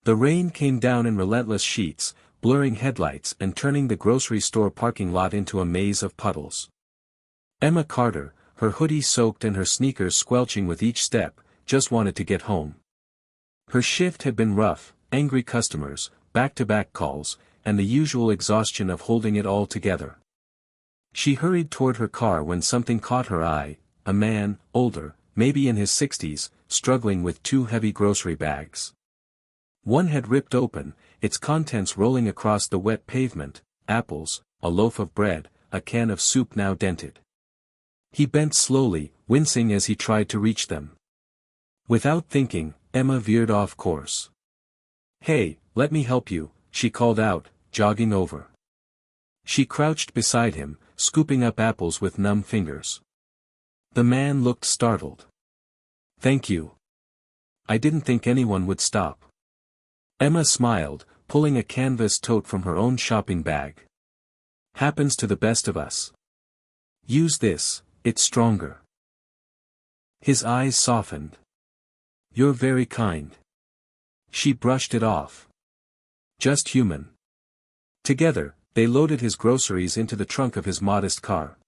The rain came down in relentless sheets, blurring headlights and turning the grocery store parking lot into a maze of puddles. Emma Carter, her hoodie soaked and her sneakers squelching with each step, just wanted to get home. Her shift had been rough, angry customers, back-to-back calls, and the usual exhaustion of holding it all together. She hurried toward her car when something caught her eye, a man, older, maybe in his 60s, struggling with two heavy grocery bags. One had ripped open, its contents rolling across the wet pavement: apples, a loaf of bread, a can of soup now dented. He bent slowly, wincing as he tried to reach them. Without thinking, Emma veered off course. "Hey, let me help you," she called out, jogging over. She crouched beside him, scooping up apples with numb fingers. The man looked startled. "Thank you. I didn't think anyone would stop." Emma smiled, pulling a canvas tote from her own shopping bag. "Happens to the best of us. Use this, it's stronger." His eyes softened. "You're very kind." She brushed it off. "Just human." Together, they loaded his groceries into the trunk of his modest car.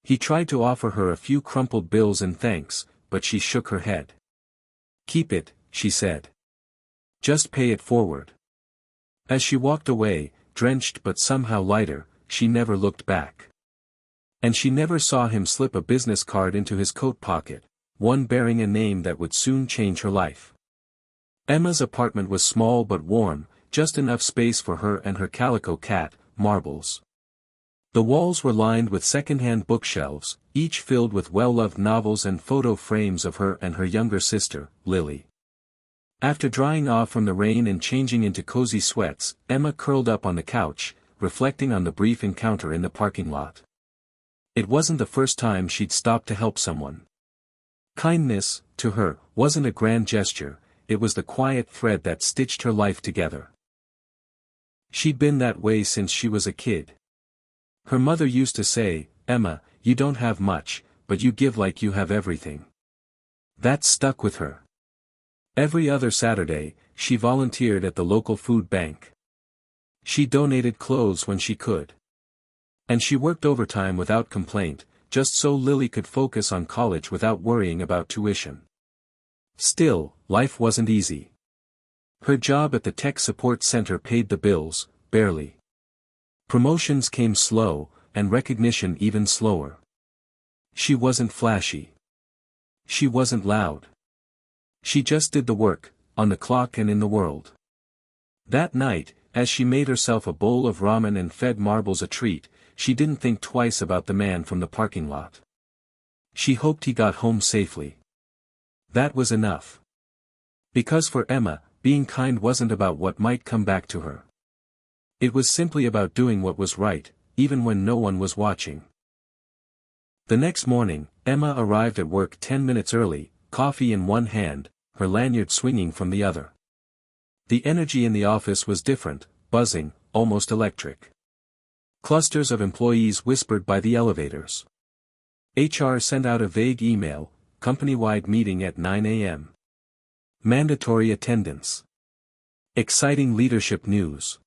He tried to offer her a few crumpled bills in thanks, but she shook her head. "Keep it," she said. "Just pay it forward." As she walked away, drenched but somehow lighter, she never looked back. And she never saw him slip a business card into his coat pocket, one bearing a name that would soon change her life. Emma's apartment was small but warm, just enough space for her and her calico cat, Marbles. The walls were lined with second-hand bookshelves, each filled with well-loved novels and photo frames of her and her younger sister, Lily. After drying off from the rain and changing into cozy sweats, Emma curled up on the couch, reflecting on the brief encounter in the parking lot. It wasn't the first time she'd stopped to help someone. Kindness, to her, wasn't a grand gesture, it was the quiet thread that stitched her life together. She'd been that way since she was a kid. Her mother used to say, "Emma, you don't have much, but you give like you have everything." That stuck with her. Every other Saturday, she volunteered at the local food bank. She donated clothes when she could. And she worked overtime without complaint, just so Lily could focus on college without worrying about tuition. Still, life wasn't easy. Her job at the tech support center paid the bills, barely. Promotions came slow, and recognition even slower. She wasn't flashy. She wasn't loud. She just did the work, on the clock and in the world. That night, as she made herself a bowl of ramen and fed Marbles a treat, she didn't think twice about the man from the parking lot. She hoped he got home safely. That was enough. Because for Emma, being kind wasn't about what might come back to her. It was simply about doing what was right, even when no one was watching. The next morning, Emma arrived at work 10 minutes early, coffee in one hand, her lanyard swinging from the other. The energy in the office was different, buzzing, almost electric. Clusters of employees whispered by the elevators. HR sent out a vague email, company-wide meeting at 9 a.m. Mandatory attendance. Exciting leadership news.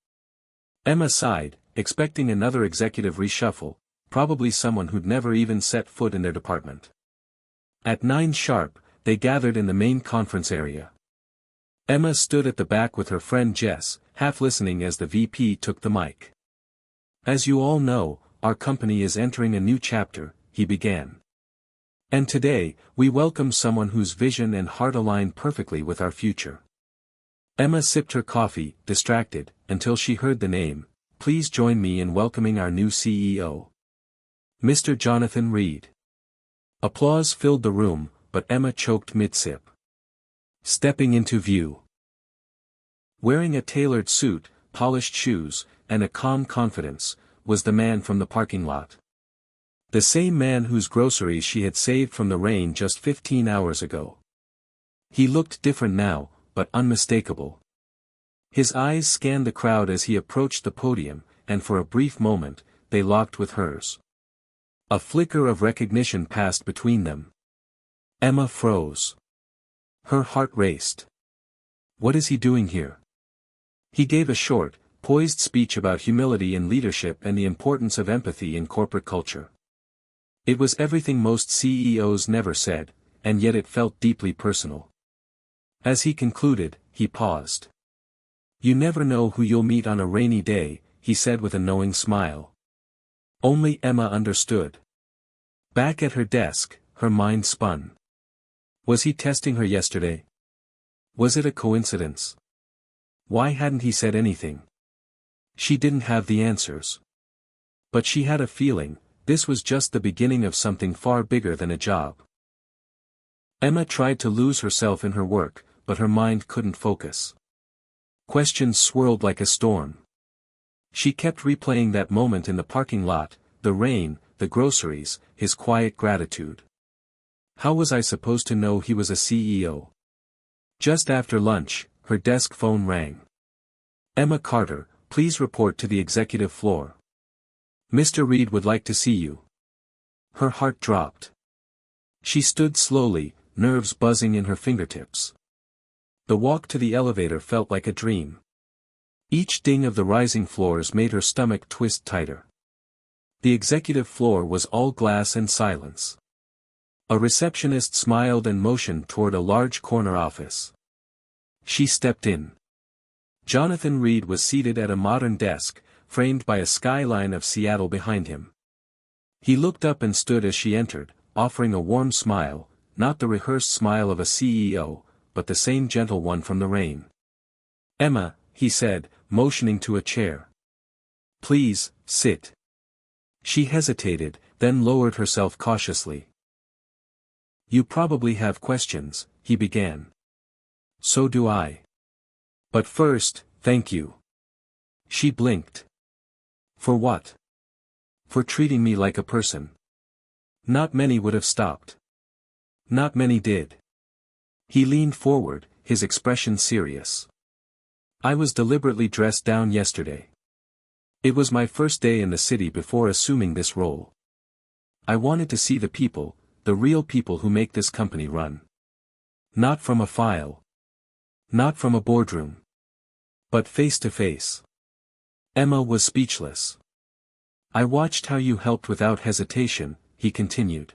Emma sighed, expecting another executive reshuffle, probably someone who'd never even set foot in their department. At 9 sharp, they gathered in the main conference area. Emma stood at the back with her friend Jess, half listening as the VP took the mic. "As you all know, our company is entering a new chapter," he began. "And today, we welcome someone whose vision and heart align perfectly with our future." Emma sipped her coffee, distracted, until she heard the name. "Please join me in welcoming our new CEO. Mr. Jonathan Reed." Applause filled the room, but Emma choked mid-sip. Stepping into view. Wearing a tailored suit, polished shoes, and a calm confidence, was the man from the parking lot. The same man whose groceries she had saved from the rain just 15 hours ago. He looked different now, but unmistakable. His eyes scanned the crowd as he approached the podium, and for a brief moment, they locked with hers. A flicker of recognition passed between them. Emma froze. Her heart raced. What is he doing here? He gave a short, poised speech about humility in leadership and the importance of empathy in corporate culture. It was everything most CEOs never said, and yet it felt deeply personal. As he concluded, he paused. "You never know who you'll meet on a rainy day," he said with a knowing smile. Only Emma understood. Back at her desk, her mind spun. Was he testing her yesterday? Was it a coincidence? Why hadn't he said anything? She didn't have the answers. But she had a feeling, this was just the beginning of something far bigger than a job. Emma tried to lose herself in her work, but her mind couldn't focus. Questions swirled like a storm. She kept replaying that moment in the parking lot, the rain, the groceries, his quiet gratitude. How was I supposed to know he was a CEO? Just after lunch, her desk phone rang. "Emma Carter, please report to the executive floor. Mr. Reed would like to see you." Her heart dropped. She stood slowly, nerves buzzing in her fingertips. The walk to the elevator felt like a dream. Each ding of the rising floors made her stomach twist tighter. The executive floor was all glass and silence. A receptionist smiled and motioned toward a large corner office. She stepped in. Jonathan Reed was seated at a modern desk, framed by a skyline of Seattle behind him. He looked up and stood as she entered, offering a warm smile, not the rehearsed smile of a CEO, but the same gentle one from the rain. "Emma," he said, motioning to a chair. "Please, sit." She hesitated, then lowered herself cautiously. "You probably have questions," he began. "So do I. But first, thank you." She blinked. "For what?" "For treating me like a person." Not many would have stopped. Not many did. He leaned forward, his expression serious. "I was deliberately dressed down yesterday. It was my first day in the city before assuming this role. I wanted to see the people, the real people who make this company run. Not from a file. Not from a boardroom. But face to face." Emma was speechless. "I watched how you helped without hesitation," he continued.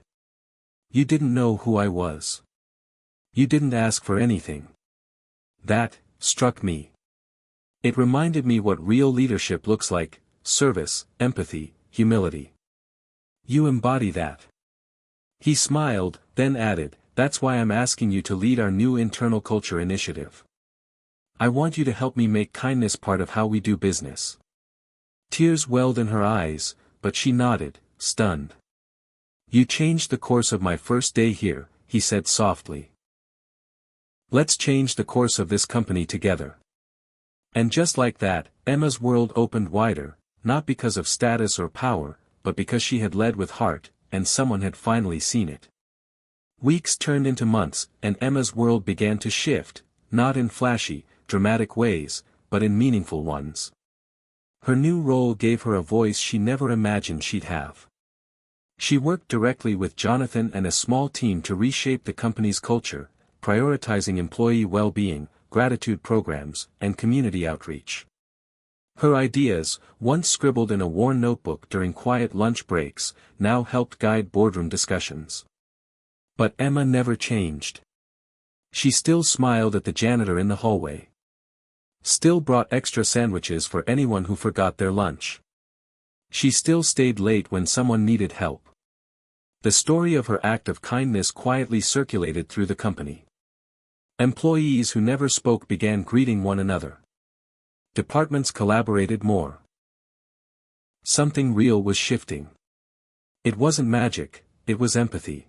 "You didn't know who I was. You didn't ask for anything. That struck me. It reminded me what real leadership looks like: service, empathy, humility. You embody that." He smiled, then added, "That's why I'm asking you to lead our new internal culture initiative. I want you to help me make kindness part of how we do business." Tears welled in her eyes, but she nodded, stunned. "You changed the course of my first day here," he said softly. "Let's change the course of this company together." And just like that, Emma's world opened wider, not because of status or power, but because she had led with heart, and someone had finally seen it. Weeks turned into months, and Emma's world began to shift, not in flashy, dramatic ways, but in meaningful ones. Her new role gave her a voice she never imagined she'd have. She worked directly with Jonathan and a small team to reshape the company's culture, prioritizing employee well-being, gratitude programs, and community outreach. Her ideas, once scribbled in a worn notebook during quiet lunch breaks, now helped guide boardroom discussions. But Emma never changed. She still smiled at the janitor in the hallway. Still brought extra sandwiches for anyone who forgot their lunch. She still stayed late when someone needed help. The story of her act of kindness quietly circulated through the company. Employees who never spoke began greeting one another. Departments collaborated more. Something real was shifting. It wasn't magic, it was empathy.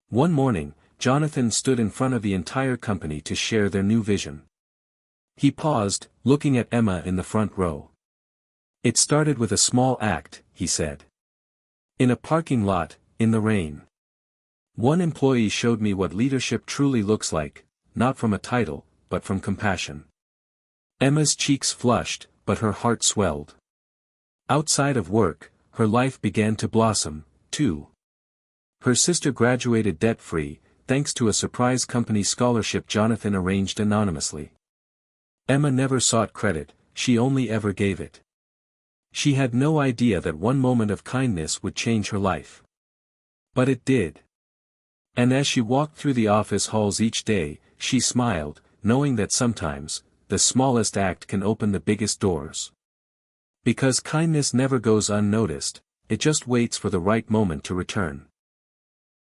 One morning, Jonathan stood in front of the entire company to share their new vision. He paused, looking at Emma in the front row. "It started with a small act," he said. "In a parking lot, in the rain. One employee showed me what leadership truly looks like, not from a title, but from compassion." Emma's cheeks flushed, but her heart swelled. Outside of work, her life began to blossom, too. Her sister graduated debt-free, thanks to a surprise company scholarship Jonathan arranged anonymously. Emma never sought credit, she only ever gave it. She had no idea that one moment of kindness would change her life. But it did. And as she walked through the office halls each day, she smiled, knowing that sometimes, the smallest act can open the biggest doors. Because kindness never goes unnoticed, it just waits for the right moment to return.